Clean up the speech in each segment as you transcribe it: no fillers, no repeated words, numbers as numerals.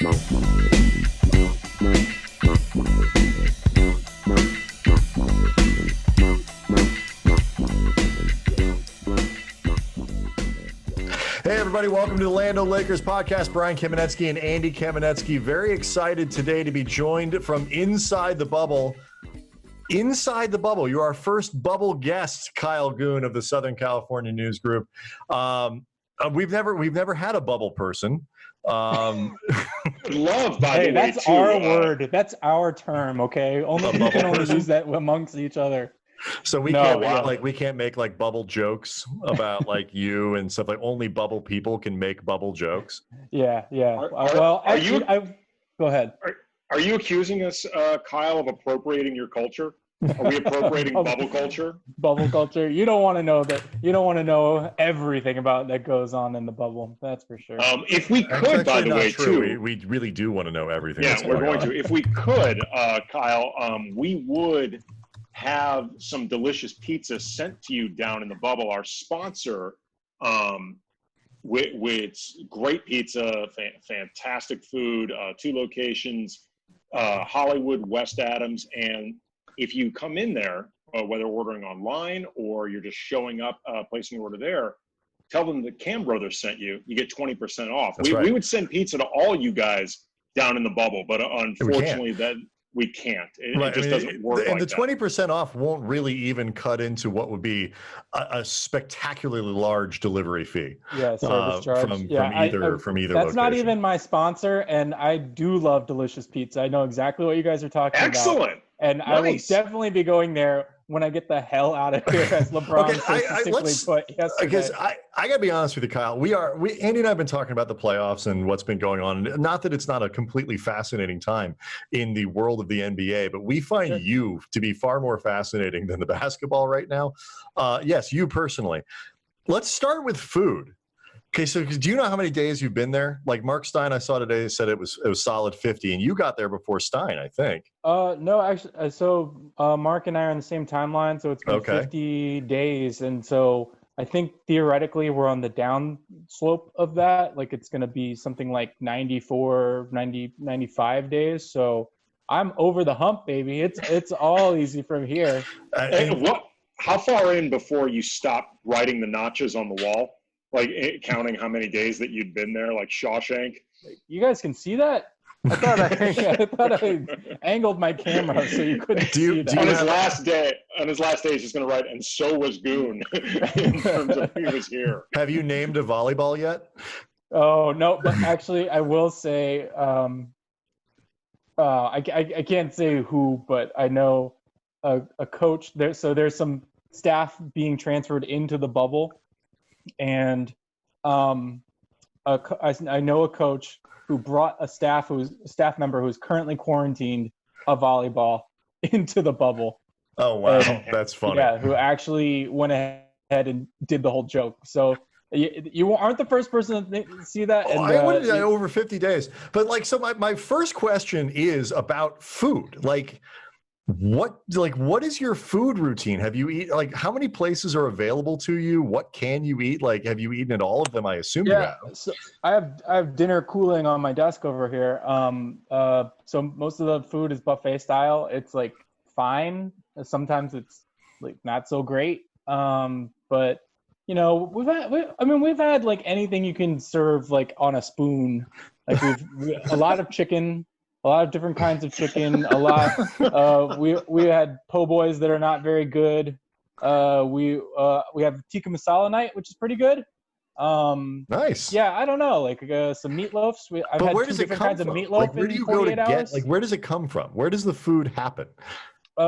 Hey, everybody. Welcome to the Lando Lakers podcast. Brian Kamenetzky and Andy Kamenetzky. Very excited today to be joined from inside the bubble. Inside the bubble. You're our first bubble guest, Kyle Goon of the Southern California News Group. We've never had a bubble person. Love, by the way, that's too. Our word. That's our term. Okay, only we can only use that amongst each other. So we can't make like bubble jokes about like you and stuff. Like only bubble people can make bubble jokes. Yeah. Go ahead. Are you accusing us, Kyle, of appropriating your culture? Are we appropriating bubble culture? Bubble culture. You don't want to know that. You don't want to know everything about that goes on in the bubble. That's for sure. If we could, by the way, too. We really do want to know everything. Yeah, we're going to. If we could, Kyle, we would have some delicious pizza sent to you down in the bubble. Our sponsor, with great pizza, fantastic food, 2 locations, Hollywood, West Adams, and if you come in there, whether ordering online or you're just showing up, placing your order there, tell them that Cam Brothers sent you. You get 20% off. We would send pizza to all you guys down in the bubble, but unfortunately we can't. It just doesn't work. And like the 20% off won't really even cut into what would be a spectacularly large delivery fee. Yeah, service charge from either That's location. not even my sponsor, and I do love delicious pizza. I know exactly what you guys are talking about. Excellent. And nice. I will definitely be going there when I get the hell out of here, as LeBron put yesterday. Because I got to be honest with you, Kyle. Andy and I have been talking about the playoffs and what's been going on. Not that it's not a completely fascinating time in the world of the NBA, but we find you to be far more fascinating than the basketball right now. Yes, you personally. Let's start with food. Okay, so do you know how many days you've been there? Like Mark Stein, I saw today, said it was solid 50, and you got there before Stein, I think. No, actually, so Mark and I are on the same timeline, so it's been 50 days, and so I think theoretically we're on the down slope of that. Like it's going to be something like 94, 90, 95 days. So I'm over the hump, baby. It's all easy from here. How far in before you stop writing the notches on the wall? Like counting how many days that you'd been there, like Shawshank. You guys can see that? I thought I angled my camera so you couldn't see that. On his last day, he's just going to write, and so was Goon, in terms of he was here. Have you named a volleyball yet? Oh, no, but actually I will say, I can't say who, but I know a coach there. So there's some staff being transferred into the bubble. And I know a coach who brought a staff member who's currently quarantined a volleyball into the bubble. Oh, wow. That's funny. Yeah, who actually went ahead and did the whole joke. So you aren't the first person to see that. And, I wouldn't over 50 days. But like, so my first question is about food. Like, what is your food routine? Have you eat, like, how many places are available to you? What can you eat? Like, have you eaten at all of them? I assume you have. So I have dinner cooling on my desk over here. So most of the food is buffet style. It's like fine. Sometimes it's like not so great. But you know, we've had like anything you can serve like on a spoon. Like a lot of chicken. A lot of different kinds of chicken. We had po' boys that are not very good. We have tikka masala night, which is pretty good. Nice. Yeah, I don't know, like some meatloafs. I've had 2 different kinds of meatloaf. Like, where do you go to get? Like, where does it come from? Where does the food happen?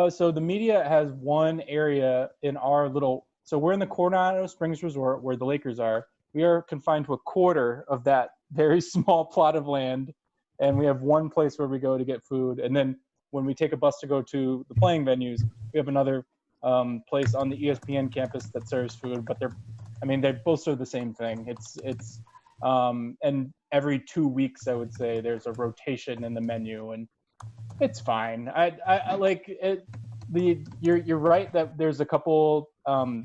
So the media has one area in our little. So we're in the Coronado Springs Resort where the Lakers are. We are confined to a quarter of that very small plot of land. And we have one place where we go to get food. And then when we take a bus to go to the playing venues, we have another place on the ESPN campus that serves food. But they both serve the same thing. And every 2 weeks, I would say, there's a rotation in the menu, and it's fine. I like it. You're right that there's a couple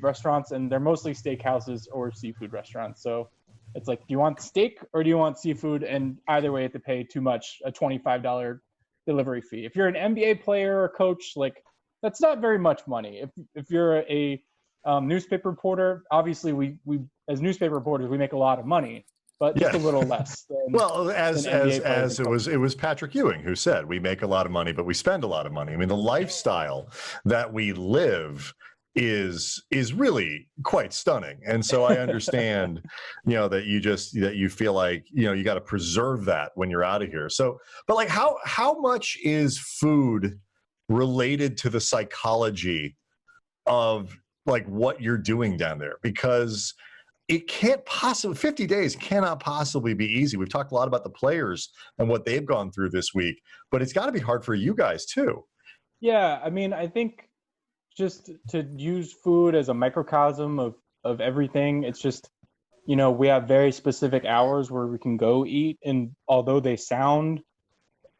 restaurants, and they're mostly steakhouses or seafood restaurants. So It's like, do you want steak or do you want seafood? And either way, you have to pay too much, a $25 delivery fee. If you're an NBA player or coach, like that's not very much money. If you're a newspaper reporter, obviously we as newspaper reporters we make a lot of money, but just a little less than, well, as NBA players it was Patrick Ewing who said, we make a lot of money, but we spend a lot of money. I mean, the lifestyle that we live is really quite stunning. And so I understand, that you feel like, you got to preserve that when you're out of here. So, but like how much is food related to the psychology of like what you're doing down there? Because it can't possibly, 50 days cannot possibly be easy. We've talked a lot about the players and what they've gone through this week, but it's got to be hard for you guys too. Yeah, I mean, I think just to use food as a microcosm of everything, it's just, we have very specific hours where we can go eat, and although they sound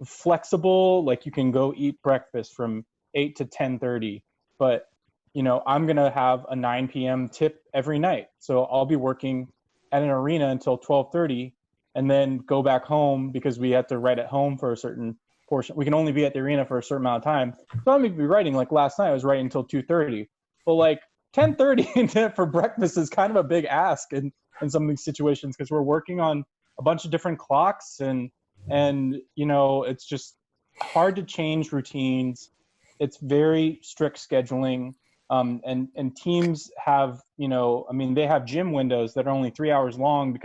flexible, like you can go eat breakfast from 8 to 10:30, but I'm going to have a 9 p.m. tip every night. So I'll be working at an arena until 12:30 and then go back home because we have to write at home for a certain portion. We can only be at the arena for a certain amount of time. So I'm going to be writing, like last night I was writing until 2:30. But like 10:30 for breakfast is kind of a big ask in some of these situations because we're working on a bunch of different clocks and it's just hard to change routines. It's very strict scheduling. And teams have, they have gym windows that are only 3 hours long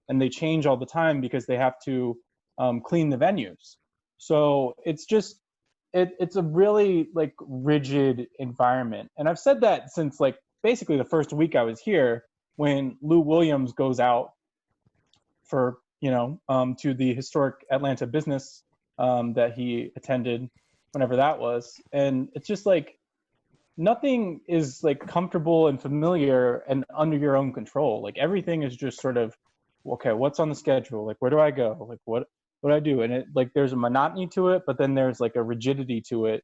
and they change all the time because they have to clean the venues. So it's just, it's a really like rigid environment. And I've said that since like basically the first week I was here when Lou Williams goes out for, to the historic Atlanta business that he attended whenever that was. And it's just like, nothing is like comfortable and familiar and under your own control. Like everything is just sort of, okay, what's on the schedule? Like, where do I go? Like, what do I do? And it like, there's a monotony to it, but then there's like a rigidity to it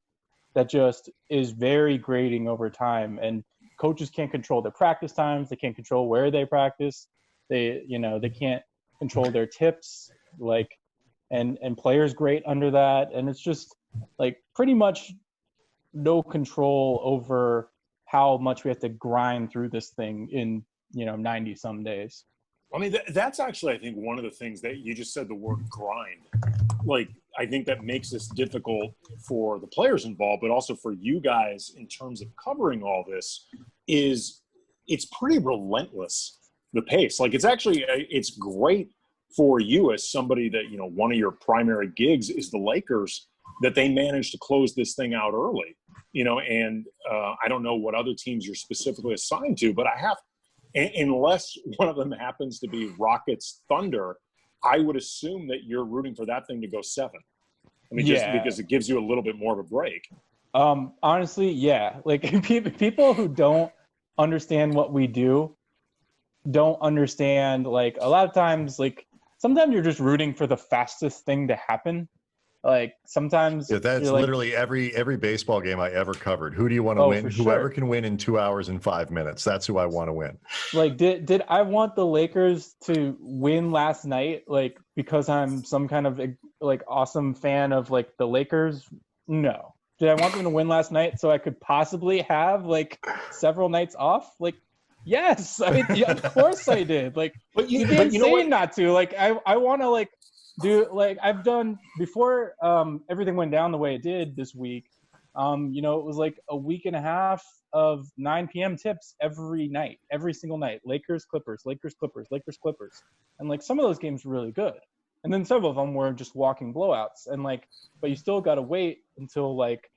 that just is very grating over time. And coaches can't control their practice times. They can't control where they practice. They can't control their tips, like, and players grate under that. And it's just like pretty much no control over how much we have to grind through this thing in 90 some days. I mean, that's actually, I think, one of the things that you just said, the word grind. Like, I think that makes this difficult for the players involved, but also for you guys in terms of covering all this, is it's pretty relentless, the pace. Like, it's great for you as somebody that, one of your primary gigs is the Lakers, that they managed to close this thing out early, and I don't know what other teams you're specifically assigned to, but unless one of them happens to be Rockets Thunder, I would assume that you're rooting for that thing to go 7. I mean, just because it gives you a little bit more of a break. Honestly, yeah. Like people who don't understand what we do don't understand, like a lot of times, like sometimes you're just rooting for the fastest thing to happen. Like sometimes that's literally every baseball game I ever covered. Who do you want to win? Whoever can win in 2 hours and 5 minutes. That's who I want to win. Like, did I want the Lakers to win last night? Like, because I'm some kind of like awesome fan of like the Lakers? No. Did I want them to win last night so I could possibly have like several nights off? Like, yes. I mean, yeah, of course I did. Like, but you didn't say not to. Like, I want to like. Dude, like I've done before everything went down the way it did this week, it was like a week and a half of 9 p.m. tips every night, every single night. Lakers, Clippers, Lakers, Clippers, Lakers, Clippers. And like some of those games were really good. And then several of them were just walking blowouts. And like, but you still got to wait until like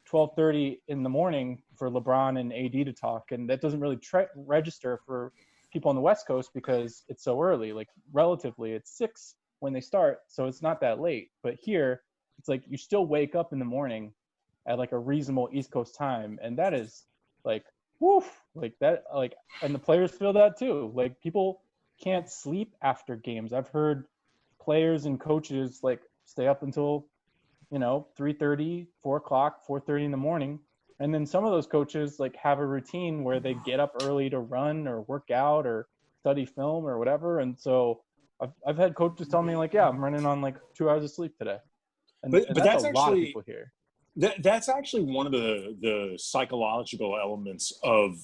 12:30 in the morning for LeBron and AD to talk. And that doesn't really register for people on the West Coast because it's so early. Like relatively, it's 6 when they start, so it's not that late. But here, it's like you still wake up in the morning at like a reasonable East Coast time, and that is like, woof, like that, like, and the players feel that too. Like people can't sleep after games. I've heard players and coaches like stay up until 3:30, 4 o'clock, 4:30 in the morning, and then some of those coaches like have a routine where they get up early to run or work out or study film or whatever. And so I've had coaches tell me like, yeah, I'm running on like 2 hours of sleep today. And But that's a actually, lot of people here. That's actually one of the psychological elements of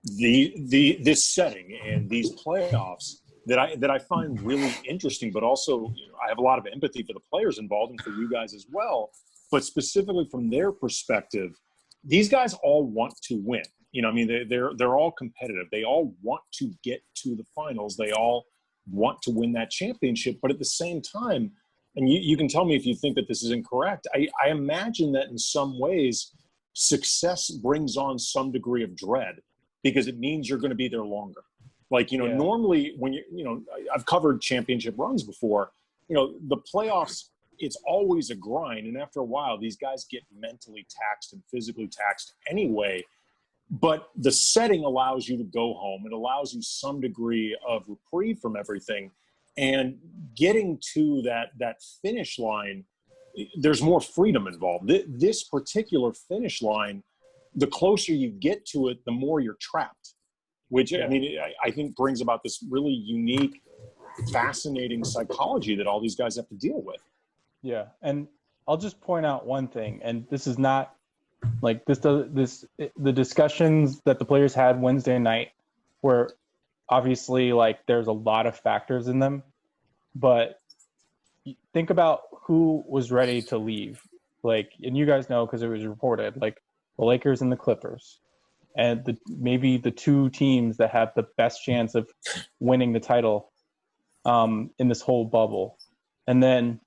this setting and these playoffs that I find really interesting, but also I have a lot of empathy for the players involved and for you guys as well. But specifically from their perspective, these guys all want to win. I mean, they're all competitive. They all want to get to the finals. They all want to win that championship. But at the same time, and you can tell me if you think that this is incorrect, I imagine that in some ways, success brings on some degree of dread because it means you're going to be there longer. Like, normally when I've covered championship runs before, the playoffs, it's always a grind. And after a while, these guys get mentally taxed and physically taxed anyway. But the setting allows you to go home. It allows you some degree of reprieve from everything. And getting to that finish line, there's more freedom involved. This particular finish line, the closer you get to it, the more you're trapped, which, I mean, I think brings about this really unique, fascinating psychology that all these guys have to deal with. Yeah. And I'll just point out one thing, and this is not like the discussions that the players had Wednesday night were obviously like there's a lot of factors in them, but think about who was ready to leave. Like, and you guys know because it was reported, like the Lakers and the Clippers, and maybe the two teams that have the best chance of winning the title in this whole bubble. And then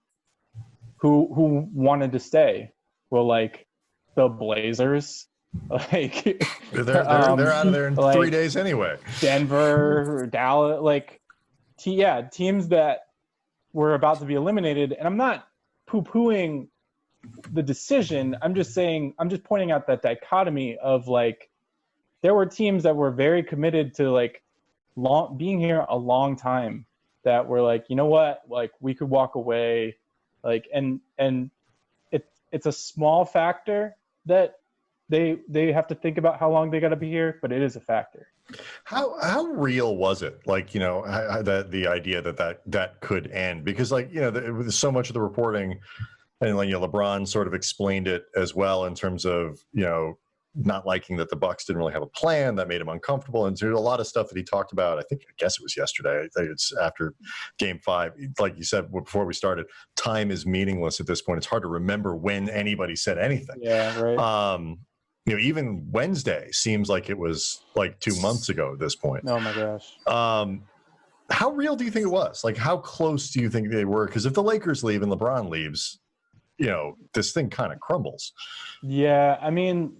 who wanted to stay? Well, like the Blazers, like they're out of there in like 3 days anyway. Denver, Dallas, like teams that were about to be eliminated. And I'm not poo-pooing the decision. I'm just pointing out that dichotomy of like there were teams that were very committed to like being here a long time that were like, you know what, like we could walk away, like and it's a small factor that they have to think about how long they got to be here, but it is a factor. How real was it? Like, that the idea that could end, because like, it was so much of the reporting, and like, LeBron sort of explained it as well in terms of, not liking that the Bucks didn't really have a plan that made him uncomfortable. And there's a lot of stuff that he talked about. I guess it was yesterday. I think it's after Game 5. Like you said before we started, time is meaningless at this point. It's hard to remember when anybody said anything. Yeah, right. Even Wednesday seems like it was like 2 months ago at this point. Oh my gosh. How real do you think it was? Like, how close do you think they were? Because if the Lakers leave and LeBron leaves, this thing kind of crumbles. Yeah, I mean,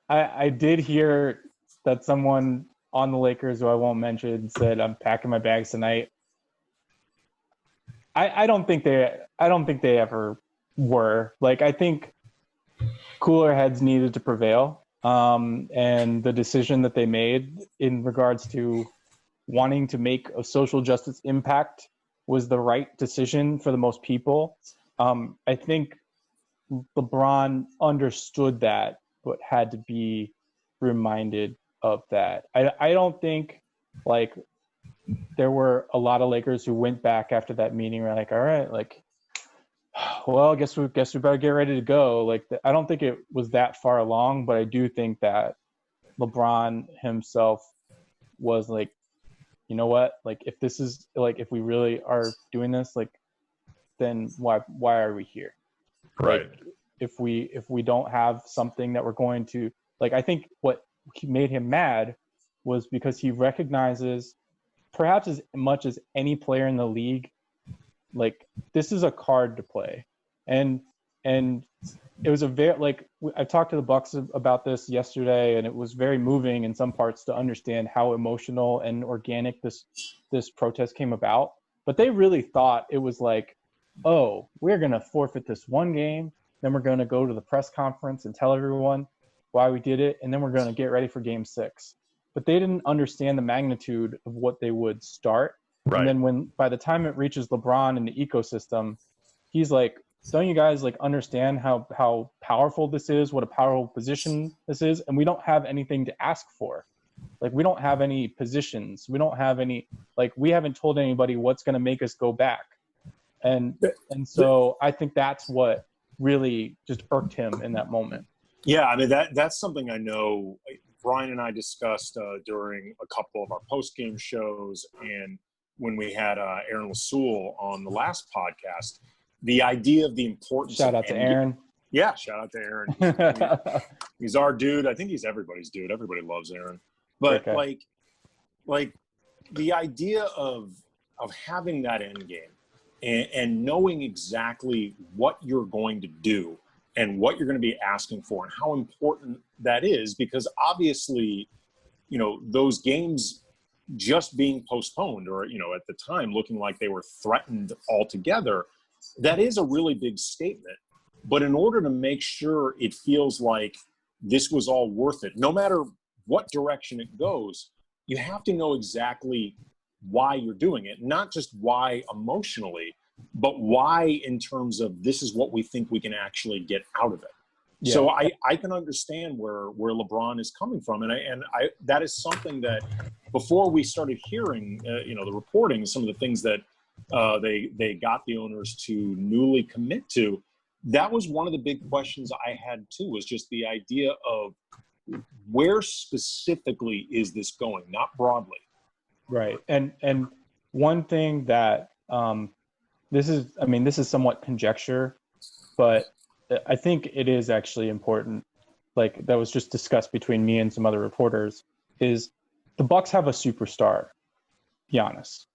I did hear that someone on the Lakers, who I won't mention, said, "I'm packing my bags tonight." I don't think they ever were. Like, I think cooler heads needed to prevail, and the decision that they made in regards to wanting to make a social justice impact was the right decision for the most people. I think LeBron understood that, but had to be reminded of that. I don't think like there were a lot of Lakers who went back after that meeting. Were like, all right, like, well, guess we better get ready to go. Like, I don't think it was that far along, but I do think that LeBron himself was like, you know what? Like, if this is like, if we really are doing this, like, then why are we here? Right. Like, if we don't have something that we're going to, like, I think what made him mad was because he recognizes, perhaps as much as any player in the league, like, this is a card to play. And it was a very, like, I talked to the Bucks about this yesterday, and it was very moving in some parts to understand how emotional and organic this protest came about. But they really thought it was like, oh, we're going to forfeit this one game, then we're going to go to the press conference and tell everyone why we did it, and then we're going to get ready for Game 6. But they didn't understand the magnitude of what they would start. Right. And then by the time it reaches LeBron in the ecosystem, he's like, don't you guys like understand how powerful this is, what a powerful position this is? And we don't have anything to ask for. Like, we don't have any positions. We don't have any, like, we haven't told anybody what's going to make us go back. And so I think that's what really just irked him in that moment. Yeah, I mean, that's something I know Brian and I discussed during a couple of our post-game shows, and when we had Aaron Lasoul on the last podcast, the idea of the importance Shout out to Aaron. Yeah, shout out to Aaron. He's our dude. I think he's everybody's dude. Everybody loves Aaron. But like the idea of having that end game and knowing exactly what you're going to do and what you're going to be asking for and how important that is, because obviously, you know, those games just being postponed or, you know, at the time looking like they were threatened altogether, that is a really big statement. But in order to make sure it feels like this was all worth it, no matter what direction it goes, you have to know exactly why you're doing it, not just why emotionally, but why in terms of this is what we think we can actually get out of it. Yeah. So I can understand where LeBron is coming from. And I that is something that before we started hearing, you know, the reporting, some of the things that they got the owners to newly commit to, that was one of the big questions I had too, was just the idea of where specifically is this going, not broadly. Right. And one thing that this is somewhat conjecture, but I think it is actually important, like that was just discussed between me and some other reporters, is the Bucks have a superstar, Giannis.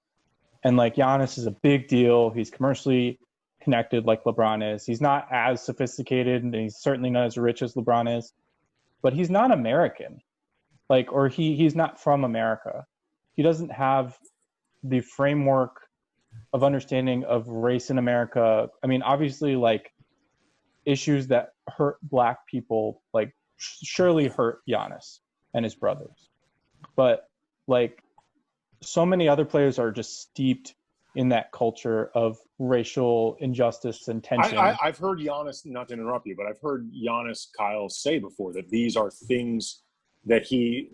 And like Giannis is a big deal. He's commercially connected like LeBron is. He's not as sophisticated and he's certainly not as rich as LeBron is, but he's not American. Like, or he's not from America. He doesn't have the framework of understanding of race in America. I mean, obviously, like, issues that hurt Black people, like, surely hurt Giannis and his brothers. But, like, so many other players are just steeped in that culture of racial injustice and tension. I've heard Giannis, not to interrupt you, but I've heard Giannis, Kyle, say before that these are things that he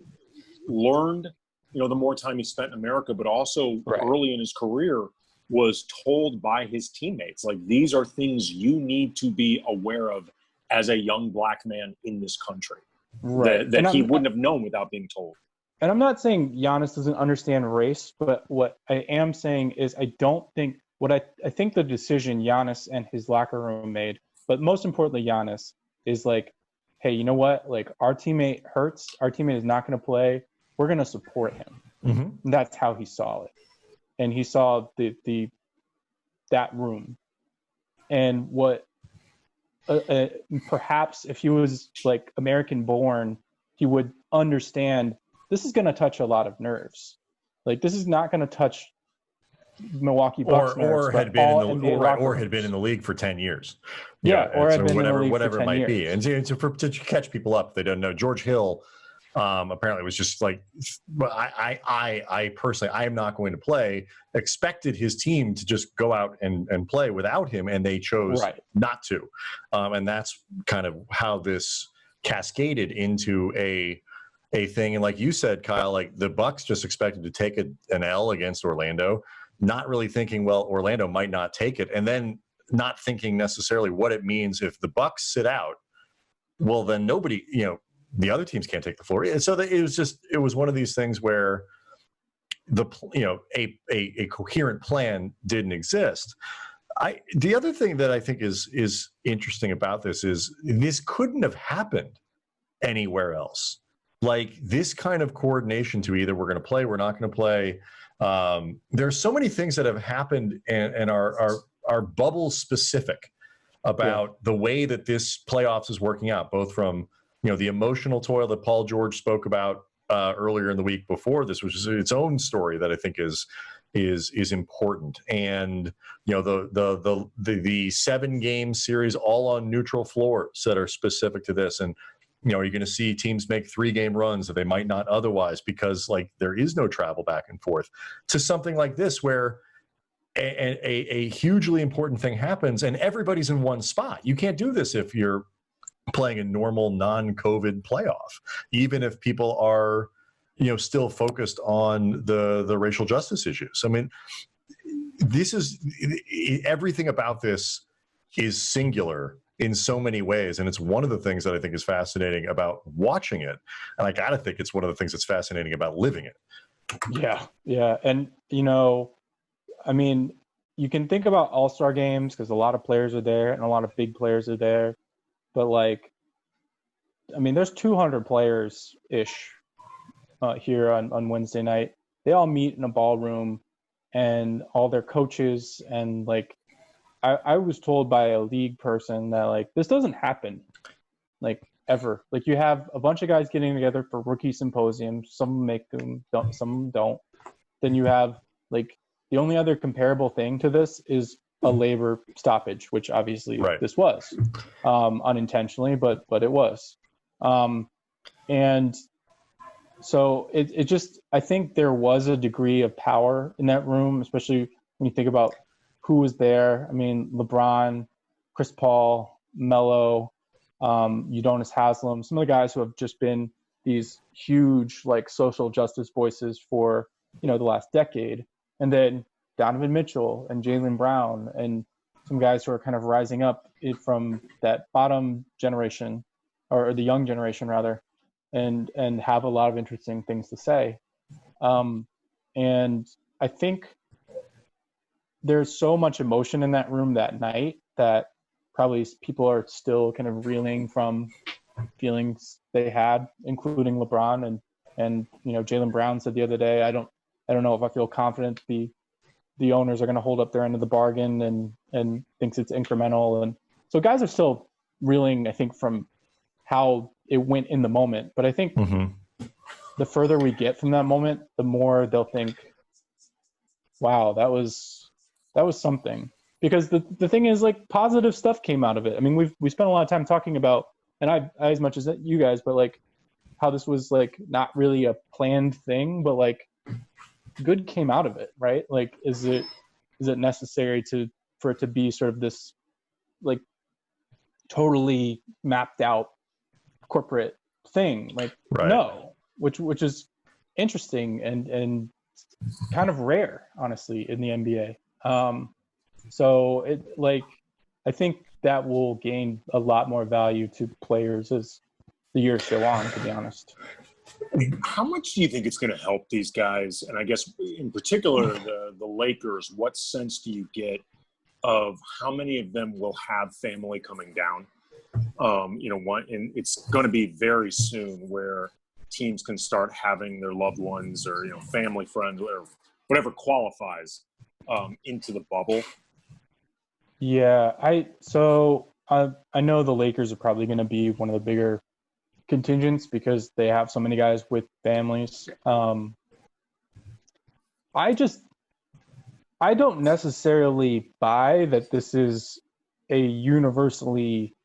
learned, you know, the more time he spent in America, but also early in his career was told by his teammates, like, these are things you need to be aware of as a young Black man in this country, that he wouldn't have known without being told. And I'm not saying Giannis doesn't understand race, but what I am saying is I think the decision Giannis and his locker room made, but most importantly Giannis, is like, hey, you know what? Like, our teammate hurts. Our teammate is not going to play. We're going to support him. Mm-hmm. And that's how he saw it. And he saw that room. And what perhaps if he was like American born, he would understand this is going to touch a lot of nerves. Like, this is not going to touch Milwaukee Bucks or had been in the league for 10 years. Yeah, or had been whatever, in the league whatever for 10 it might years. be. And to catch people up, they don't know. George Hill apparently was just like, I personally, I am not going to play, expected his team to just go out and play without him, and they chose not to. And that's kind of how this cascaded into a thing. And like you said, Kyle, like the Bucks just expected to take an L against Orlando, not really thinking, well, Orlando might not take it, and then not thinking necessarily what it means if the Bucks sit out. Well, then nobody, you know, the other teams can't take the floor. And so it was one of these things where a coherent plan didn't exist. The other thing that I think is interesting about this is this couldn't have happened anywhere else. Like, this kind of coordination to either we're going to play, we're not going to play. There's so many things that have happened and are bubble specific about the way that this playoffs is working out, both from, you know, the emotional toil that Paul George spoke about earlier in the week before this, which is its own story that I think is important. And, you know, the 7-game series all on neutral floors that are specific to this. And, you know, you're going to see teams make 3-game runs that they might not otherwise because, like, there is no travel back and forth, to something like this where a hugely important thing happens and everybody's in one spot. You can't do this if you're playing a normal non-COVID playoff, even if people are, still focused on the racial justice issues. I mean, everything about this is singular in so many ways. And it's one of the things that I think is fascinating about watching it. And I got to think it's one of the things that's fascinating about living it. Yeah. Yeah. And, I mean, you can think about all-star games because a lot of players are there and a lot of big players are there. But there's 200 players-ish here on Wednesday night. They all meet in a ballroom and all their coaches. And I was told by a league person that this doesn't happen ever. You have a bunch of guys getting together for rookie symposiums. Some make them, some don't. Then you have the only other comparable thing to this is a labor stoppage, which obviously this was unintentionally, but it was. And so it just, I think there was a degree of power in that room, especially when you think about who was there. I mean, LeBron, Chris Paul, Melo, Udonis Haslem, some of the guys who have just been these huge social justice voices for the last decade. And then Donovan Mitchell and Jaylen Brown and some guys who are kind of rising up from that bottom generation or the young generation rather, and have a lot of interesting things to say. And I think there's so much emotion in that room that night that probably people are still kind of reeling from feelings they had, including LeBron and Jaylen Brown said the other day, I don't know if I feel confident the owners are going to hold up their end of the bargain and thinks it's incremental. And so guys are still reeling, I think, from how it went in the moment. But I think the further we get from that moment, the more they'll think, wow, that was something. Because the thing is, positive stuff came out of it. I mean, we spent a lot of time talking about, and I as much as you guys, but how this was not really a planned thing, but good came out of it, right? Is it necessary for it to be sort of this totally mapped out corporate thing? No, which is interesting and kind of rare, honestly, in the NBA. So it I think that will gain a lot more value to players as the years go on, to be honest. How much do you think it's going to help these guys? And I guess in particular, the Lakers, what sense do you get of how many of them will have family coming down? And it's going to be very soon where teams can start having their loved ones or, family, friends, whatever qualifies into the bubble. Yeah. I know the Lakers are probably going to be one of the bigger contingents because they have so many guys with families. I don't necessarily buy that this is a universally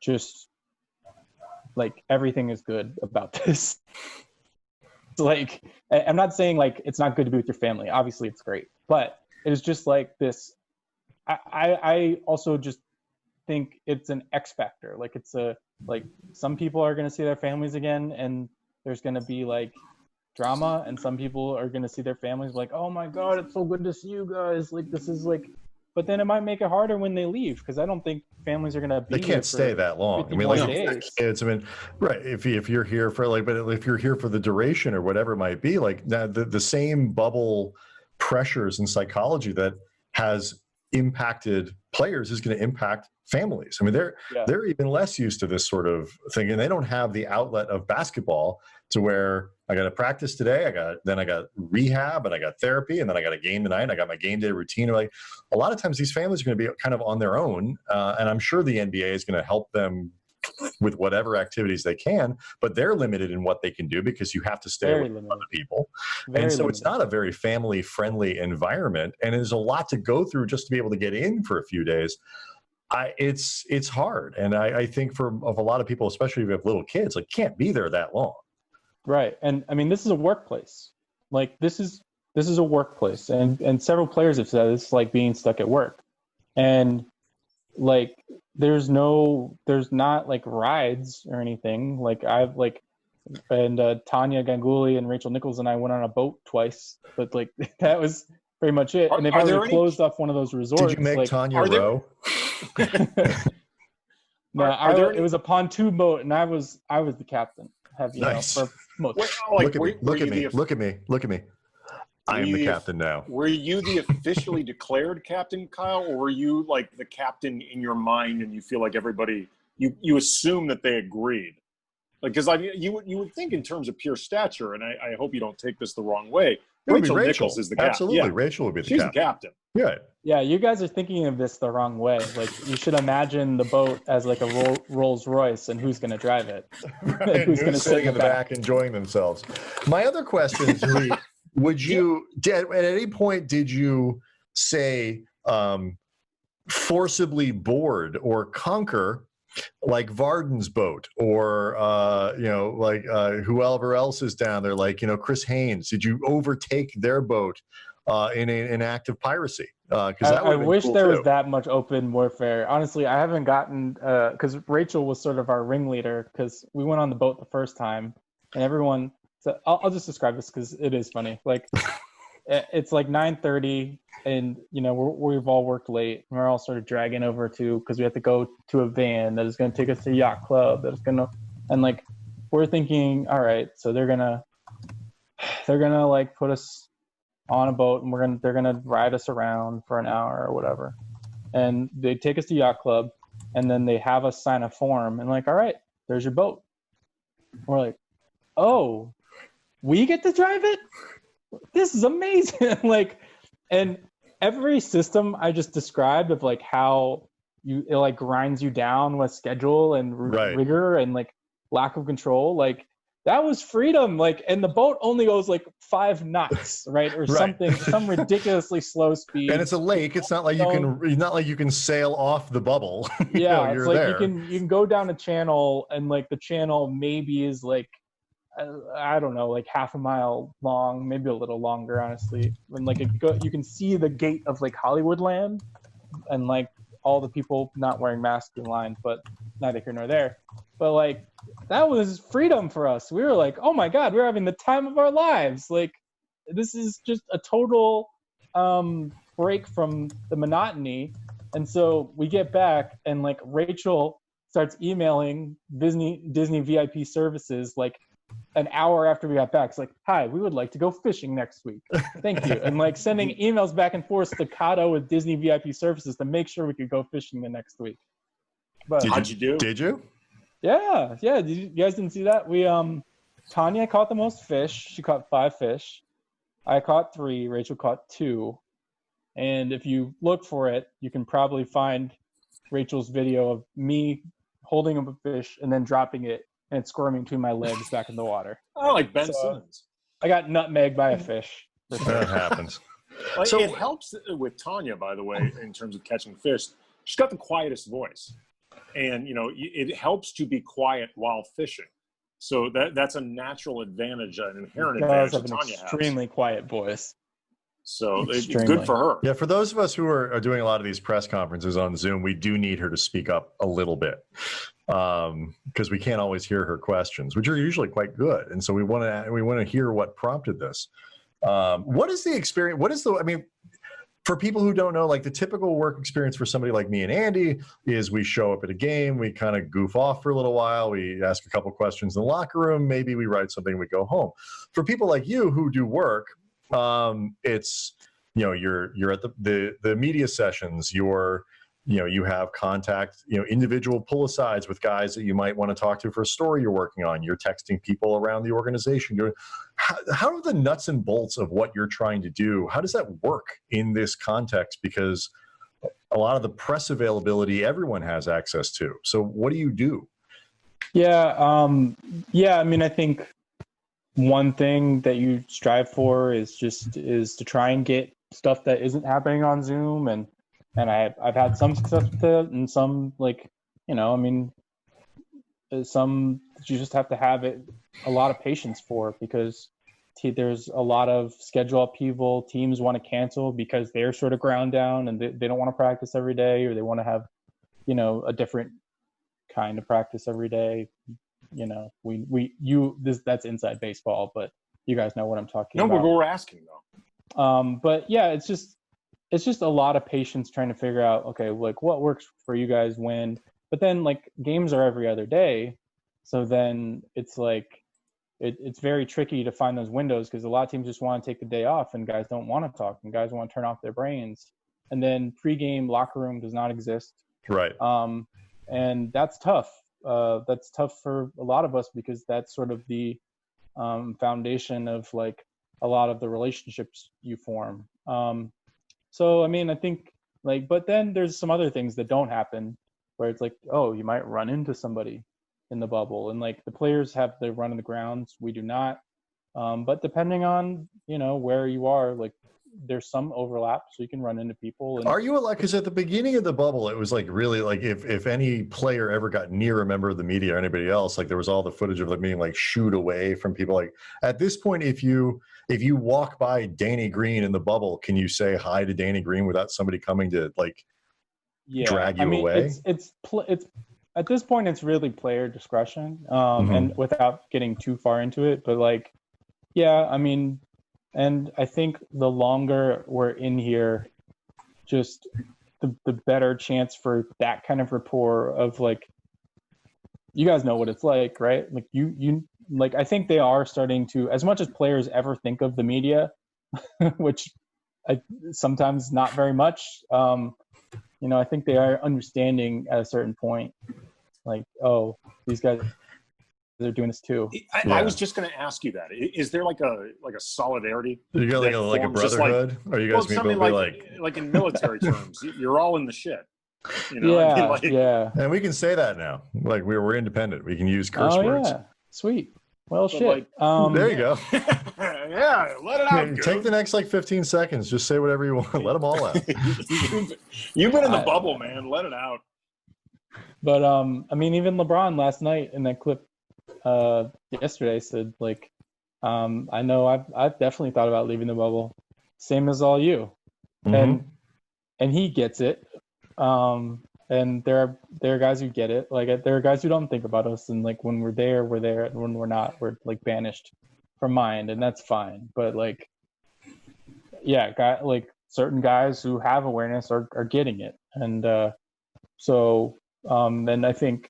just everything is good about this. I'm not saying it's not good to be with your family. Obviously it's great, but it is just this. I also just think it's an X factor. It's a some people are going to see their families again and there's going to be drama, and some people are going to see their families oh my god, it's so good to see you guys, this is but then it might make it harder when they leave because I don't think families are going to be they can't stay that long. I mean, kids, right, if you're here for but if you're here for the duration or whatever it might be, the same bubble pressures and psychology that has impacted players is going to impact families. I mean, they're even less used to this sort of thing, and they don't have the outlet of basketball to where I got to practice today, I got rehab, and I got therapy, and then I got a game tonight, and I got my game day routine. A lot of times these families are going to be kind of on their own, and I'm sure the NBA is going to help them with whatever activities they can, but they're limited in what they can do because you have to stay with other people. And so it's not a very family friendly environment, and there's a lot to go through just to be able to get in for a few days. It's hard. And I think of a lot of people, especially if you have little kids, can't be there that long. Right. And I mean, this is a workplace. This is this is a workplace, and several players have said it's like being stuck at work, and like there's not like rides or anything. Like I've like, and Tanya Ganguly and Rachel Nichols and I went on a boat twice, but like that was pretty much it. And they've already closed off one of those resorts. Did you make like, Tanya row? No, it was a pontoon boat, and I was the captain. Nice. For most. Look at me. I am the captain now. Were you the officially declared captain, Kyle, or were you like the captain in your mind, and you feel like everybody you assume that they agreed? Like, because you would think in terms of pure stature, and I hope you don't take this the wrong way. Rachel Nichols is the captain. Absolutely, yeah. Rachel would be the captain. She's the captain. Yeah. Yeah, you guys are thinking of this the wrong way. Like, you should imagine the boat as like a Rolls Royce, and who's going to drive it? Right. Who's going to sit in the back enjoying themselves? My other question, Julie, would you at any point did you say forcibly board or conquer like Varden's boat, or whoever else is down there, like Chris Haynes? Did you overtake their boat in an act of piracy? Because I wish there was that much open warfare. Honestly, I haven't gotten because Rachel was sort of our ringleader, because we went on the boat the first time, and everyone. So I'll just describe this because it is funny. Like it's like 9:30, and we've all worked late, and we're all sort of dragging over because we have to go to a van that is going to take us to yacht club and like we're thinking, all right, so they're gonna like put us on a boat, and they're gonna ride us around for an hour or whatever, and they take us to yacht club, and then they have us sign a form, and like, all right, there's your boat. We're like, oh, we get to drive it? This is amazing. Like, and every system I just described of like how it like grinds you down with schedule and rigor and like lack of control, like that was freedom. Like, and the boat only goes like 5 knots, right? Or something, some ridiculously slow speed. And it's a lake. It's not like you can sail off the bubble. Yeah, it's like there. You can go down a channel, and like the channel maybe is like, I don't know, like half a mile long, maybe a little longer, honestly. When like you can see the gate of like Hollywood land, and like all the people not wearing masks in line, but neither here nor there. But like that was freedom for us. We were like, oh my God, we're having the time of our lives. Like this is just a total break from the monotony. And so we get back, and like Rachel starts emailing Disney VIP services like an hour after we got back. It's like, hi, we would like to go fishing next week. Thank you. And like sending emails back and forth staccato with Disney VIP services to make sure we could go fishing the next week. But how'd you do? Did you? Yeah. You guys didn't see that? We Tanya caught the most fish. She caught 5 fish. I caught 3. Rachel caught 2. And if you look for it, you can probably find Rachel's video of me holding up a fish and then dropping it and squirming between my legs back in the water. Oh, like Ben Simmons. I got nutmegged by a fish. That happens. So it helps with Tanya, by the way, in terms of catching fish. She's got the quietest voice, and it helps to be quiet while fishing. So that's a natural advantage, an inherent advantage that Tanya has. Extremely quiet voice. So it's good for her. Yeah, for those of us who are doing a lot of these press conferences on Zoom, we do need her to speak up a little bit, because we can't always hear her questions, which are usually quite good. And so we want to hear what prompted this. What is the experience? For people who don't know, like the typical work experience for somebody like me and Andy is we show up at a game, we kind of goof off for a little while, we ask a couple questions in the locker room, maybe we write something, we go home. For people like you who do work, it's you're at the media sessions, you have contact, individual pull-asides with guys that you might want to talk to for a story you're working on. You're texting people around the organization. How are the nuts and bolts of what you're trying to do? How does that work in this context? Because a lot of the press availability everyone has access to. So what do you do? Yeah. I think one thing that you strive for is to try and get stuff that isn't happening on Zoom, and I've had some success with it, and some some you just have to have a lot of patience for, because there's a lot of schedule upheaval. Teams want to cancel because they're sort of ground down and they don't want to practice every day, or they want to have, a different kind of practice every day. That's inside baseball, but you guys know what I'm talking about. No, but we're asking though. But yeah, it's just a lot of patience trying to figure out, okay, like what works for you guys when, but then like games are every other day. So then it's like, it's very tricky to find those windows because a lot of teams just want to take the day off and guys don't want to talk and guys want to turn off their brains. And then pregame locker room does not exist. Right. And that's tough. That's tough for a lot of us because that's sort of the foundation of like a lot of the relationships you form. So, I mean, I think like, but then there's some other things that don't happen where it's like, oh, you might run into somebody in the bubble, and like the players have the run of the grounds, we do not. But depending on where you are, like there's some overlap, so you can run into people. And are you allowed? Because at the beginning of the bubble, it was like really like if any player ever got near a member of the media or anybody else, like there was all the footage of them being like shooed away from people. Like at this point, if you walk by Danny Green in the bubble, can you say hi to Danny Green without somebody coming to like drag you away? It's at this point, it's really player discretion, and without getting too far into it. But like, yeah, I mean, and I think the longer we're in here, just the better chance for that kind of rapport of like, you guys know what it's like, right? Like you like, I think they are starting to, as much as players ever think of the media, which sometimes not very much. I think they are understanding at a certain point, like, oh, these guys, they're doing this too. I was just going to ask you that. Is there like a solidarity? You got like a brotherhood? Or you guys something like in military terms, you're all in the shit. Yeah. And we can say that now. Like we're independent. We can use curse words. Yeah. Sweet. Well, but shit. There you go. Yeah, let it out. Take the next 15 seconds. Just say whatever you want. Let them all out. You've been in the bubble, man. Let it out. But I mean, even LeBron last night in that clip yesterday said, like, I know I've definitely thought about leaving the bubble, same as all you, and he gets it. And there are guys who get it. Like there are guys who don't think about us, and like when we're there, we're there, and when we're not, we're like banished from mind, and that's fine. But like, yeah, like certain guys who have awareness are getting it, and and I think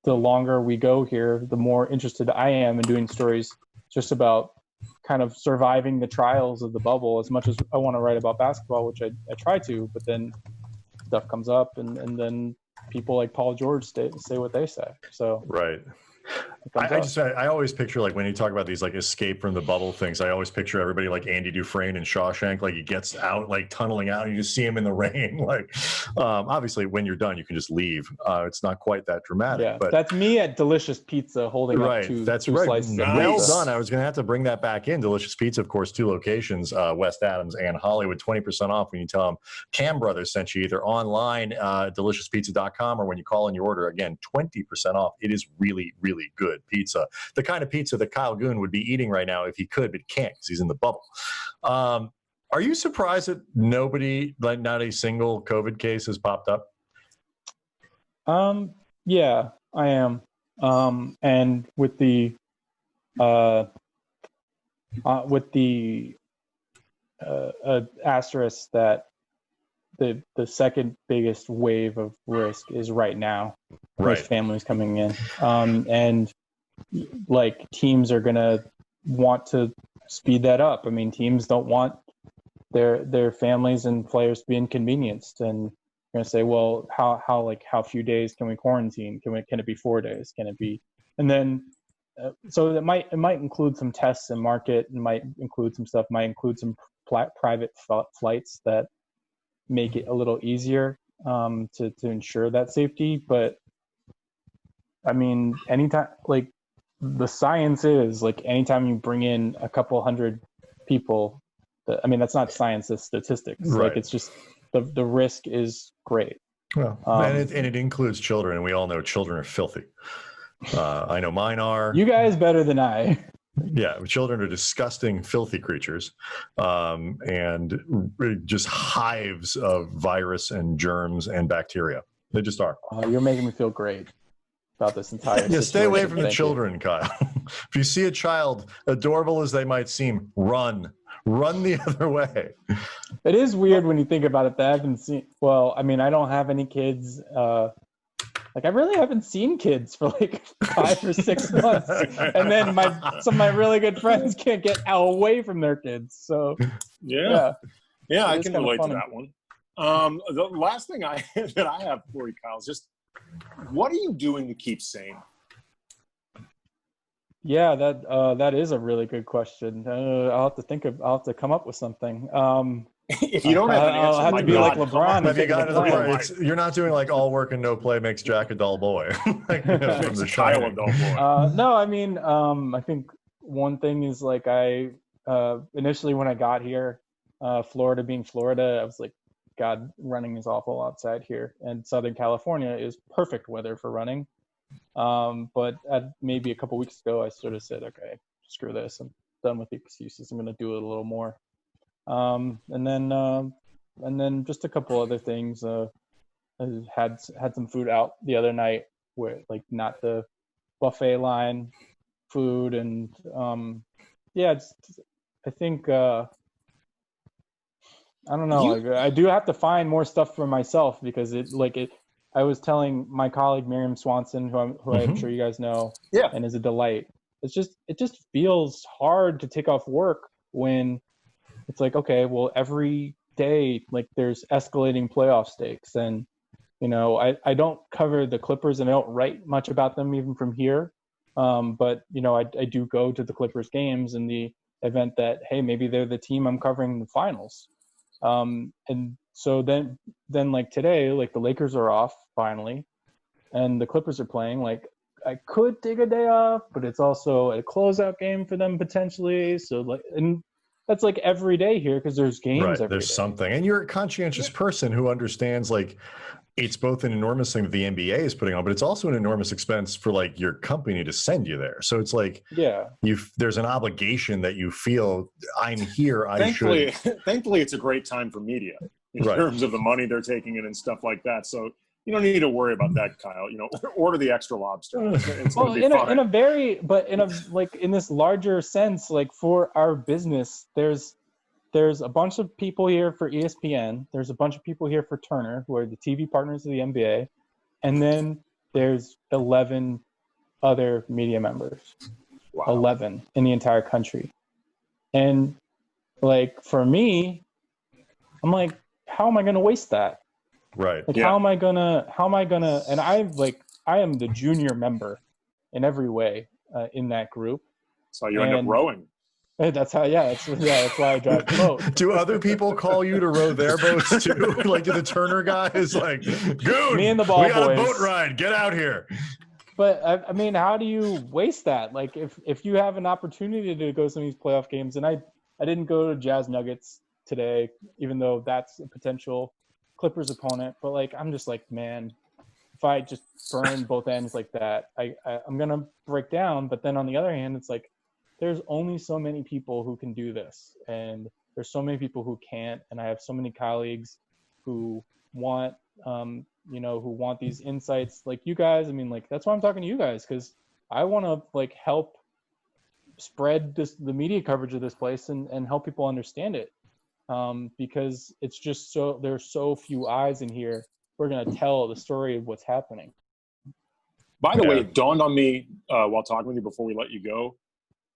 the longer we go here, the more interested I am in doing stories just about kind of surviving the trials of the bubble. As much as I want to write about basketball, which I try to, but then stuff comes up, and then people like Paul George say what they say. So right. I always picture, like, when you talk about these like escape from the bubble things, I always picture everybody like Andy Dufresne in Shawshank, like he gets out, like tunneling out, and you just see him in the rain. Like, obviously when you're done, you can just leave. It's not quite that dramatic. Yeah, but that's me at Delicious Pizza holding up two slices. Well done. I was going to have to bring that back in. Delicious Pizza, of course, 2 locations, West Adams and Hollywood, 20% off when you tell them Cam Brothers sent you, either online, deliciouspizza.com, or when you call in your order. Again, 20% off. It is really, really good pizza, the kind of pizza that Kyle Goon would be eating right now if he could, but can't because he's in the bubble. Are you surprised that not a single COVID case has popped up? Yeah, I am. And with the asterisk that the second biggest wave of risk is right now. Right. There's families coming in, and like teams are gonna want to speed that up. I mean, teams don't want their families and players to be inconvenienced, and you're gonna say, well, how few days can we quarantine? Can it be 4 days? Can it be? And then so it might include some tests and market, and might include some stuff, might include some private flights that make it a little easier to ensure that safety. But I mean, anytime, like, the science is like anytime you bring in a couple hundred people, I mean, that's not science, it's statistics. Right. Like, it's just the risk is great. Well, and it includes children, and we all know children are filthy. I know mine are. You guys better than I. Yeah, children are disgusting, filthy creatures, and just hives of virus and germs and bacteria. They just are. You're making me feel great about this entire Yeah, situation. stay away from the Thank you. children, Kyle. If you see a child, adorable as they might seem, run the other way. It is weird when you think about it that I haven't seen. Well, I mean, I don't have any kids. Like I really haven't seen kids for like 5 or 6 months, and then some of my really good friends can't get away from their kids. So yeah, I is can kinda relate funny. to that one. The last thing that I have for you, Kyle, is just what are you doing to keep sane? Yeah, that is a really good question. I'll have to come up with something. If you don't have an answer, I'll have my to be God, like come LeBron. on. and Have you think of gotten to a the plan. point? You're not doing like all work and no play makes Jack a dull boy. Like, from The Kyle a Shining. dull boy. No, I mean, I think one thing is like initially when I got here, Florida being Florida, I was like, God, running is awful outside here, and Southern California is perfect weather for running. But maybe a couple weeks ago, I sort of said, okay, screw this. I'm done with the excuses. I'm going to do it a little more. And then just a couple other things. I had some food out the other night, where like not the buffet line food, and I think I don't know. I do have to find more stuff for myself because I was telling my colleague Miriam Swanson, who I'm sure you guys know, Yeah. and is a delight. It just feels hard to take off work when it's like, okay, well, every day like there's escalating playoff stakes, and I don't cover the Clippers and I don't write much about them even from here, but I do go to the Clippers games in the event that, hey, maybe they're the team I'm covering in the finals. And so then like today, like the Lakers are off finally, and the Clippers are playing. Like I could take a day off, but it's also a closeout game for them potentially. So like, and that's like every day here because there's games Right, every there's day. something, and you're a conscientious person who understands like it's both an enormous thing that the NBA is putting on, but it's also an enormous expense for like your company to send you there. So it's like, there's an obligation that you feel I'm here. Thankfully, it's a great time for media in terms of the money they're taking in and stuff like that. So you don't need to worry about that, Kyle. Order the extra lobster. It's Well, gonna be fine. in this larger sense, like for our business, there's a bunch of people here for ESPN. There's a bunch of people here for Turner, who are the TV partners of the NBA. And then there's 11 other media members. Wow. 11 in the entire country. And like, for me, I'm like, how am I going to waste that? Right. Like, how am I gonna, and I am the junior member in every way in that group. So you end up rowing. That's how, that's why I drive the boat. Do other people call you to row their boats too? Like, do the Turner guys like, Goon, me and the ball we got boys. a boat ride, get out here. But I mean, how do you waste that? Like, if you have an opportunity to go to some of these playoff games, and I didn't go to Jazz Nuggets today, even though that's a potential Clippers opponent, but like, I'm just like, man, if I just burn both ends like that, I'm gonna break down. But then on the other hand, it's like, there's only so many people who can do this, and there's so many people who can't. And I have so many colleagues who want, who want these insights, like you guys. I mean, like, that's why I'm talking to you guys, because I want to like help spread the media coverage of this place and help people understand it, because it's just there's so few eyes in here. We're gonna tell the story of what's happening. By the way, it dawned on me while talking with you before we let you go.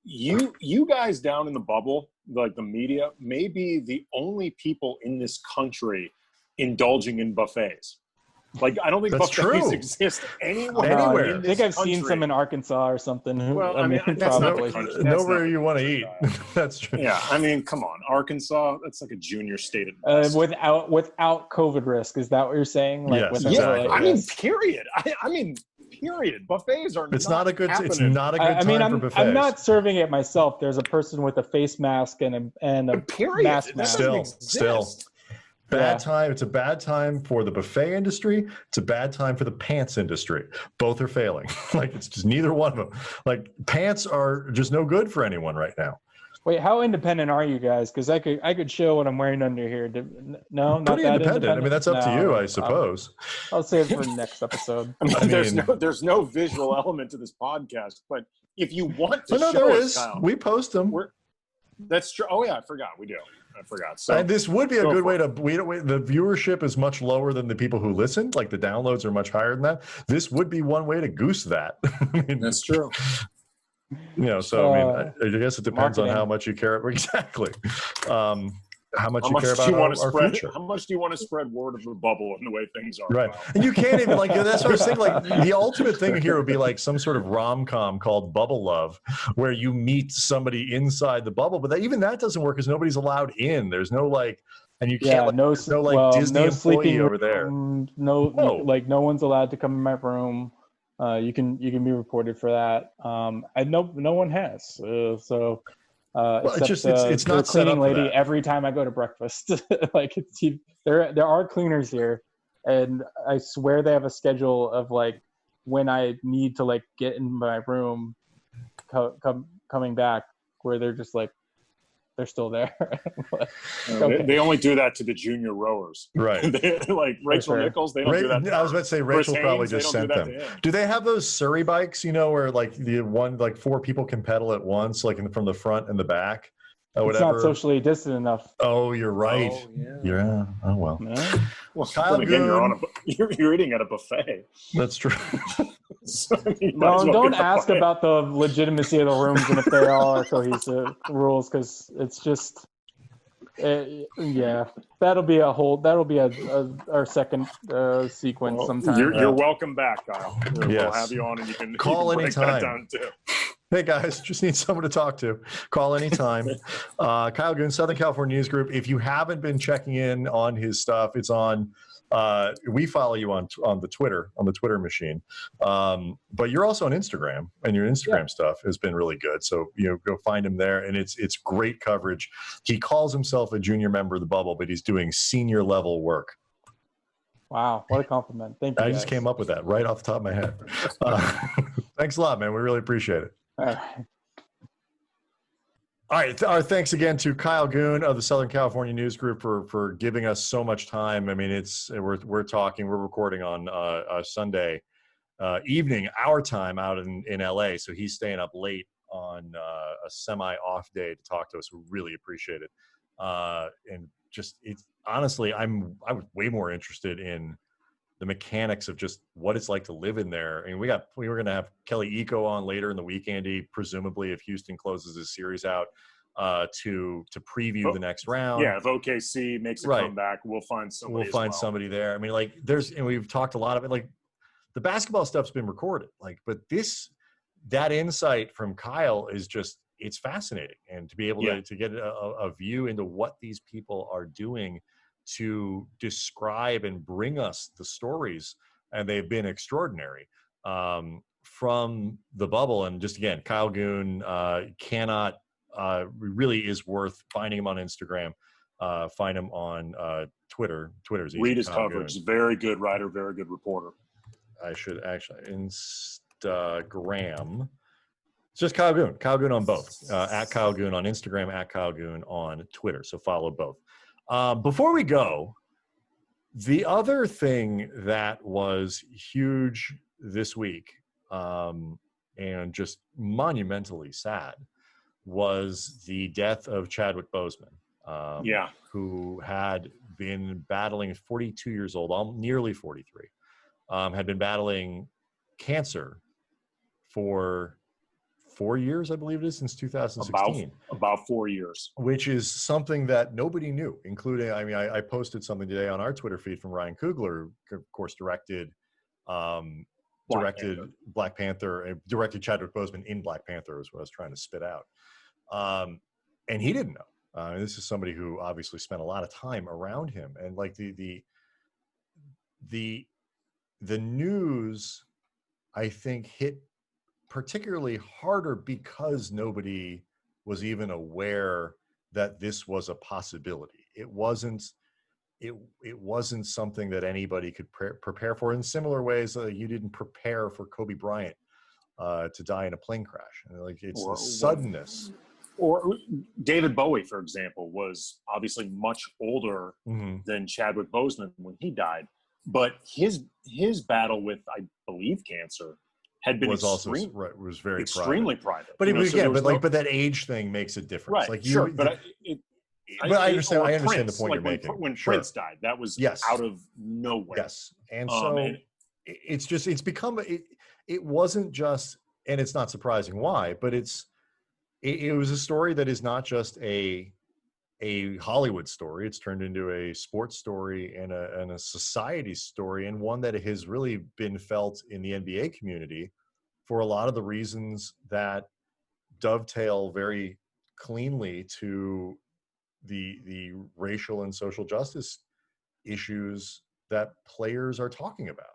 You guys down in the bubble, like the media, may be the only people in this country indulging in buffets. Like, I don't think buffets exist anywhere. I think I've seen some in Arkansas or something. Well, I mean that's probably nowhere you want to eat. That's true. Yeah, I mean, come on, Arkansas. That's like a junior state at best. Without COVID risk. Is that what you're saying? Like, yes, exactly. I mean, period. I mean, period. Buffets are. It's not a good. It's not a good time for buffets. I'm not serving it myself. There's a person with a face mask and a period. mask. Still. Bad time. It's a bad time for the buffet industry. It's a bad time for the pants industry. Both are failing. Like, it's just neither one of them. Like, pants are just no good for anyone right now. Wait, how independent are you guys? Because I could show what I'm wearing under here. No, not Pretty that independent. I mean, that's up to you, I suppose. I'll save it for next episode. I mean, there's no visual element to this podcast, but if you want to no, show there us, is. Kyle, We post them. That's true. Oh yeah, I forgot. We do. I forgot. So and this would be a good way to. The viewership is much lower than the people who listen. Like, the downloads are much higher than that. This would be one way to goose that. I mean, that's true. So I mean, I guess it depends on how much you care. Exactly. How much you care about our future. How much do you want to spread word of the bubble and the way things are? Right. And you can't even, like, that's what I was thinking, like, the ultimate thing here would be like some sort of rom-com called Bubble Love, where you meet somebody inside the bubble, but even that doesn't work because nobody's allowed in. There's no, like, and you can't, no Disney employee over there. No one's allowed to come in my room. You can be reported for that. No one has. It's not cleaning lady every time I go to breakfast. Like, there are cleaners here, and I swear they have a schedule of, like, when I need to, like, get in my room, coming back, where they're just like, they're still there. Okay. They only do that to the junior rowers, right? Like Rachel Nichols, they don't do that. I was about to say Rachel probably just sent them. Do they have those Surrey bikes? Where, like, the one, like, 4 people can pedal at once, like, from the front and the back. It's not socially distant enough. Oh, you're right. Oh, yeah. Oh well. Yeah. Well, Kyle Goon, you're eating at a buffet. That's true. So don't ask about the legitimacy of the rooms and if they all are cohesive rules, because it's just, that'll be our second sequence sometime. You're welcome back, Kyle. We'll have you on, and you can call anytime. Down too. Hey guys, just need someone to talk to. Call anytime. Kyle Goon, Southern California News Group. If you haven't been checking in on his stuff, it's on. We follow you on the Twitter machine, but you're also on Instagram, and your Instagram stuff has been really good. So go find him there, and it's great coverage. He calls himself a junior member of the bubble, but he's doing senior level work. Wow, what a compliment! Thank you. I just came up with that right off the top of my head. Thanks a lot, man. We really appreciate it. All right. Our thanks again to Kyle Goon of the Southern California News Group for giving us so much time. I mean, we're recording on a Sunday evening, our time out in LA. So he's staying up late on a semi-off day to talk to us. We really appreciate it. And just, honestly, I was way more interested in the mechanics of just what it's like to live in there. I mean, we were going to have Kelly Eco on later in the week, Andy, presumably if Houston closes his series out, to preview the next round. Yeah, if OKC makes a comeback, we'll find somebody. Somebody there. I mean, like, and we've talked a lot of it. Like, the basketball stuff's been recorded. Like, but that insight from Kyle is just, it's fascinating, and to be able to get a view into what these people are doing to describe and bring us the stories, and they've been extraordinary, from the bubble. And just, again, Kyle Goon really is worth finding him on Instagram. Find him on Twitter. Twitter's easy. Read his coverage. Goon. Very good writer, very good reporter. I should actually Instagram. It's just Kyle Goon. Kyle Goon on both. At Kyle Goon on Instagram, at Kyle Goon on Twitter. So follow both. Before we go, the other thing that was huge this week, and just monumentally sad, was the death of Chadwick Boseman, who had been battling, 42 years old, nearly 43, had been battling cancer for 4 years, I believe it is, since 2016. About 4 years. Which is something that nobody knew, including, I mean, I posted something today on our Twitter feed from Ryan Coogler, who, of course, directed Black Panther, directed Chadwick Boseman in Black Panther, is what I was trying to spit out. And he didn't know. This is somebody who obviously spent a lot of time around him. And, like, the news, I think, hit particularly harder because nobody was even aware that this was a possibility. It wasn't it wasn't something that anybody could prepare for. In similar ways, you didn't prepare for Kobe Bryant to die in a plane crash. And like it's the suddenness. Or David Bowie, for example, was obviously much older than Chadwick Boseman when he died, but his battle with, I believe, cancer had been was very extremely private. But but that age thing makes a difference. Right, like sure, but I understand the point you're making. When Prince died, that was out of nowhere. Yes, and so it's become it wasn't just, and it's not surprising why, but it was a story that is not just a Hollywood story. It's turned into a sports story and a society story, and one that has really been felt in the NBA community for a lot of the reasons that dovetail very cleanly to the racial and social justice issues that players are talking about.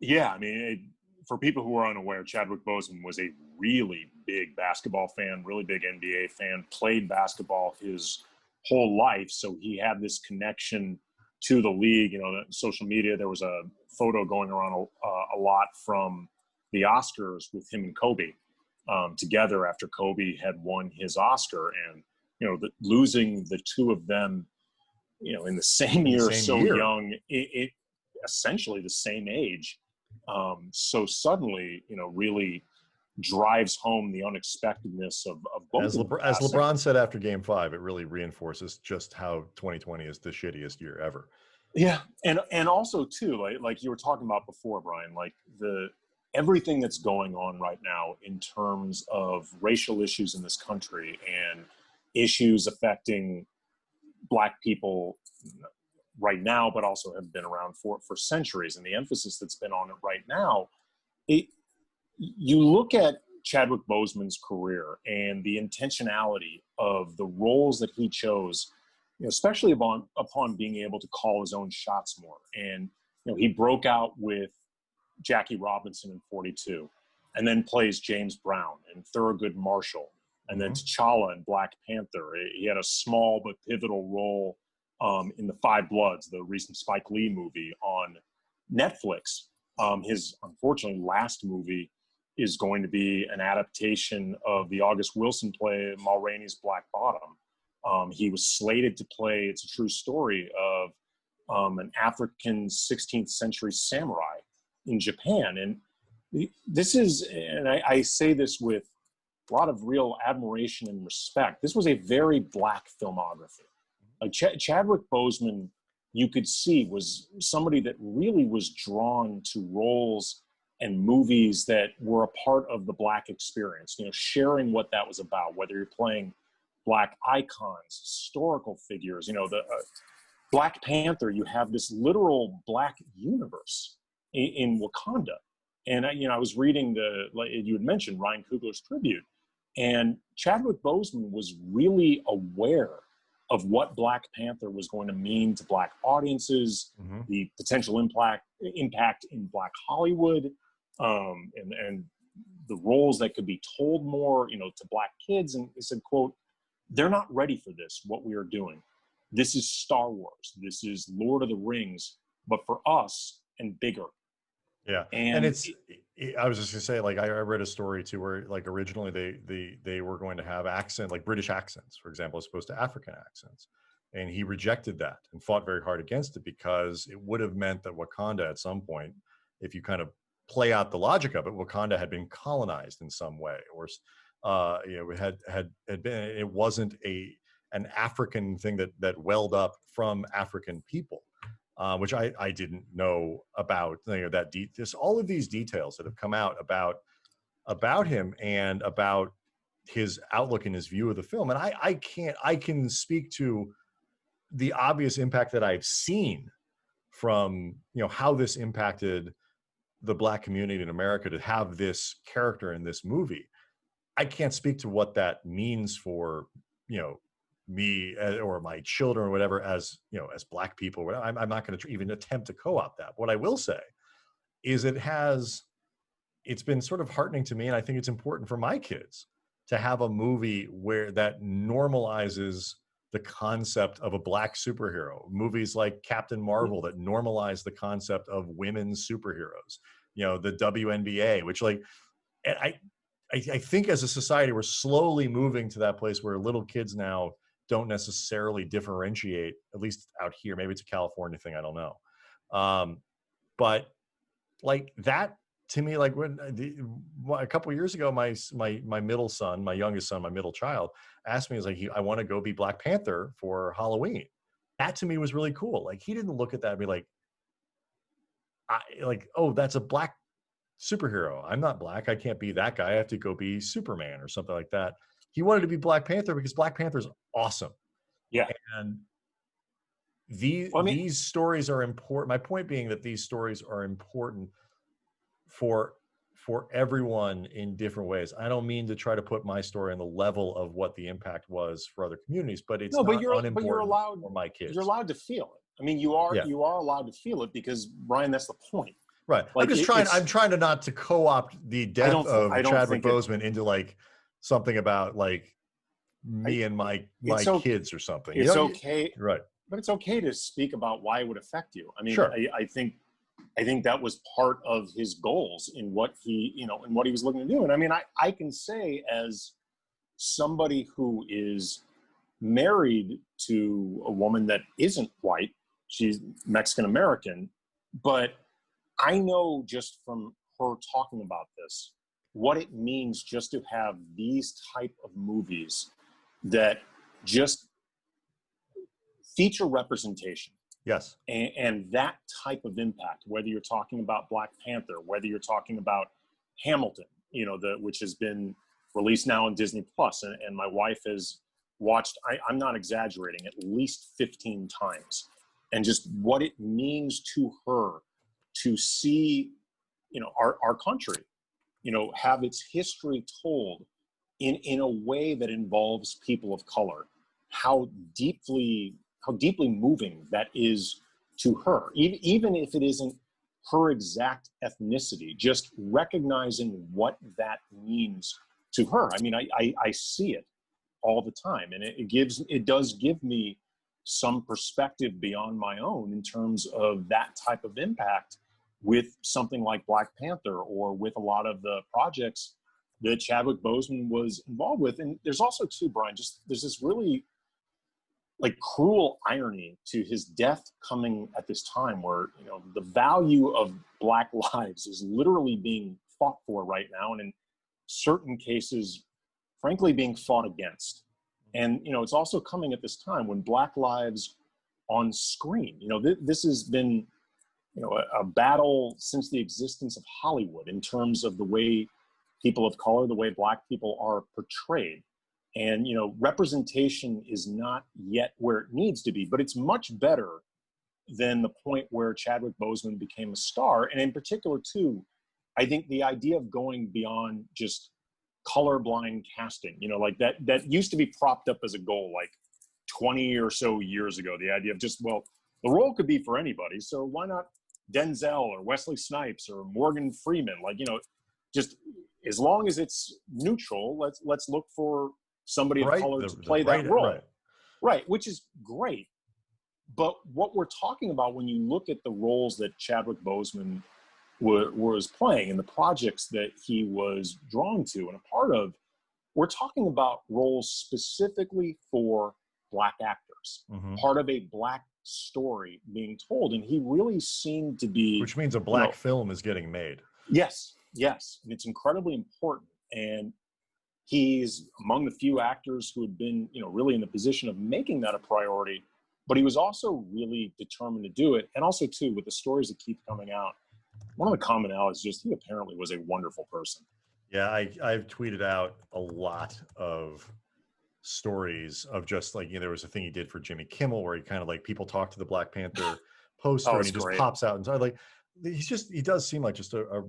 Yeah, I mean, for people who are unaware, Chadwick Boseman was a really big basketball fan, really big NBA fan, played basketball his whole life. So he had this connection to the league. You know, social media, there was a photo going around a lot from the Oscars with him and Kobe together after Kobe had won his Oscar. And, you know, losing the two of them, you know, in the same year, young, it essentially the same age. So suddenly, you know, really drives home the unexpectedness of both. As LeBron said after Game 5, it really reinforces just how 2020 is the shittiest year ever. Yeah, and also too, like you were talking about before, Brian, like everything that's going on right now in terms of racial issues in this country and issues affecting Black people right now, but also have been around for centuries, and the emphasis that's been on it right now. You look at Chadwick Boseman's career and the intentionality of the roles that he chose, you know, especially upon being able to call his own shots more. And, you know, he broke out with Jackie Robinson in 42, and then plays James Brown and Thurgood Marshall, and then T'Challa in Black Panther. He had a small but pivotal role in The Five Bloods, the recent Spike Lee movie on Netflix. His, unfortunately, last movie is going to be an adaptation of the August Wilson play, Ma Rainey's Black Bottom. He was slated to play, it's a true story, of an African 16th century samurai in Japan. And this is, and I say this with a lot of real admiration and respect, this was a very Black filmography. Like Chadwick Boseman, you could see, was somebody that really was drawn to roles and movies that were a part of the Black experience, you know, sharing what that was about, whether you're playing Black icons, historical figures. You know, the Black Panther, you have this literal Black universe in Wakanda. And, you know, I was reading like you had mentioned, Ryan Coogler's tribute, and Chadwick Boseman was really aware of what Black Panther was going to mean to Black audiences, the potential impact in Black Hollywood, and the roles that could be told more, you know, to Black kids. And he said, quote, "They're not ready for this, what we are doing. This is Star Wars. This is Lord of the Rings, but for us and bigger." Yeah, and I was just gonna say, like, I read a story too where, like, originally they were going to have like British accents, for example, as opposed to African accents, and he rejected that and fought very hard against it because it would have meant that Wakanda at some point, if you kind of play out the logic of it, Wakanda had been colonized in some way, or you know, had been, it wasn't an African thing that welled up from African people. Which I didn't know about, you know, that just all of these details that have come out about him and about his outlook and his view of the film. And I can speak to the obvious impact that I've seen from, you know, how this impacted the Black community in America to have this character in this movie. I can't speak to what that means for, you know, me or my children or whatever, as, you know, as Black people. I'm not going to even attempt to co-opt that. What I will say is it's been sort of heartening to me, and I think it's important for my kids to have a movie where that normalizes the concept of a black superhero. Movies like Captain Marvel that normalize the concept of women's superheroes. You know, the WNBA, which like, and I think as a society, we're slowly moving to that place where little kids now don't necessarily differentiate, at least out here. Maybe it's a California thing, I don't know. But like that, to me, like when a couple of years ago, my middle son, my youngest son, my middle child asked me, "Is like, I want to go be Black Panther for Halloween." That to me was really cool. Like he didn't look at that and be like, "Oh, that's a black superhero. I'm not black. I can't be that guy. I have to go be Superman or something like that." He wanted to be Black Panther because Black Panther is awesome. Yeah, and these stories are important. My point being that these stories are important for everyone in different ways. I don't mean to try to put my story on the level of what the impact was for other communities, but it's not unimportant for my kids. You're allowed to feel it. I mean, you are allowed to feel it because, Ryan, that's the point. Right. Like, I'm trying to not to co-opt the death of Chadwick Boseman into like something about like me and my kids or something. It's okay. Right. But it's okay to speak about why it would affect you. I mean, sure. I think that was part of his goals in what he, in what he was looking to do. And I mean, I can say as somebody who is married to a woman that isn't white, she's Mexican American, but I know just from her talking about this, what it means just to have these type of movies that just feature representation. Yes. And that type of impact, whether you're talking about Black Panther, whether you're talking about Hamilton, which has been released now on Disney Plus, and my wife has watched, I'm not exaggerating, at least 15 times. And just what it means to her to see, our country, have its history told in a way that involves people of color, how deeply moving that is to her, even if it isn't her exact ethnicity, just recognizing what that means to her. I mean, I see it all the time, and it does give me some perspective beyond my own in terms of that type of impact with something like Black Panther or with a lot of the projects that Chadwick Boseman was involved with. And there's also too, Brian, there's this really like cruel irony to his death coming at this time where, the value of Black lives is literally being fought for right now. And in certain cases, frankly, being fought against. And, it's also coming at this time when Black lives on screen, this has been, a battle since the existence of Hollywood in terms of the way people of color, the way Black people are portrayed. And, representation is not yet where it needs to be, but it's much better than the point where Chadwick Boseman became a star. And in particular, too, I think the idea of going beyond just colorblind casting, like that used to be propped up as a goal like 20 or so years ago. The idea of just, well, the role could be for anybody, so why not Denzel or Wesley Snipes or Morgan Freeman? Like, just as long as it's neutral, let's look for somebody of color to play that role. Right, which is great. But what we're talking about when you look at the roles that Chadwick Boseman was playing and the projects that he was drawn to and a part of, we're talking about roles specifically for Black actors, part of a Black story being told. And he really seemed to be... Which means a Black film is getting made. Yes. And it's incredibly important. And he's among the few actors who had been, really in the position of making that a priority, but he was also really determined to do it. And also, too, with the stories that keep coming out, one of the commonalities is just he apparently was a wonderful person. Yeah, I've tweeted out a lot of stories of just like, there was a thing he did for Jimmy Kimmel where he kind of like people talk to the Black Panther poster and he just pops out. And so like, he does seem like just a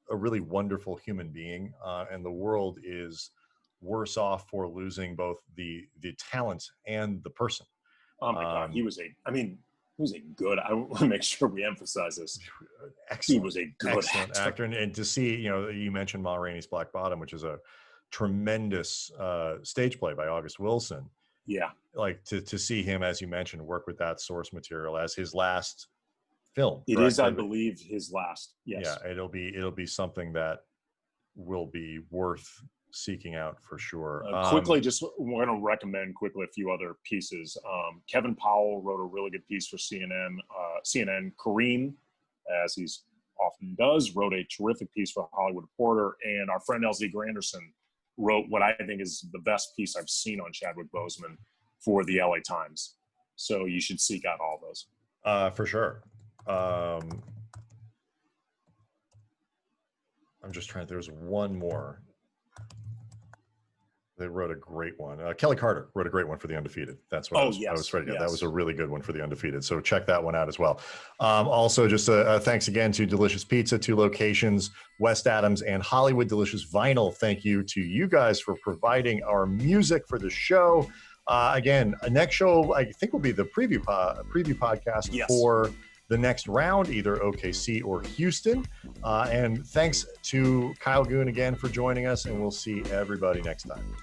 really wonderful human being. And the world is worse off for losing both the talent and the person. Oh my God, he was a good, I want to make sure we emphasize this. Excellent, he was a good actor. And to see, you mentioned Ma Rainey's Black Bottom, which is a tremendous stage play by August Wilson. Yeah. Like to see him, as you mentioned, work with that source material as his last film. It correct? is, I believe, his last. Yes. Yeah, it'll be something that will be worth seeking out for sure. Quickly, just we're going to recommend quickly a few other pieces. Kevin Powell wrote a really good piece for CNN. CNN Kareem, as he's often does, wrote a terrific piece for Hollywood Reporter, and our friend LZ Granderson wrote what I think is the best piece I've seen on Chadwick Boseman for the LA Times. So you should seek out all those. For sure. I'm just trying. There's one more. They wrote a great one. Kelly Carter wrote a great one for The Undefeated. That's what I was ready to get. That was a really good one for The Undefeated. So check that one out as well. Also, just thanks again to Delicious Pizza, 2 locations, West Adams and Hollywood Delicious Vinyl. Thank you to you guys for providing our music for the show. Again, next show, I think, will be the preview podcast for the next round, either OKC or Houston. And thanks to Kyle Goon again for joining us, and we'll see everybody next time.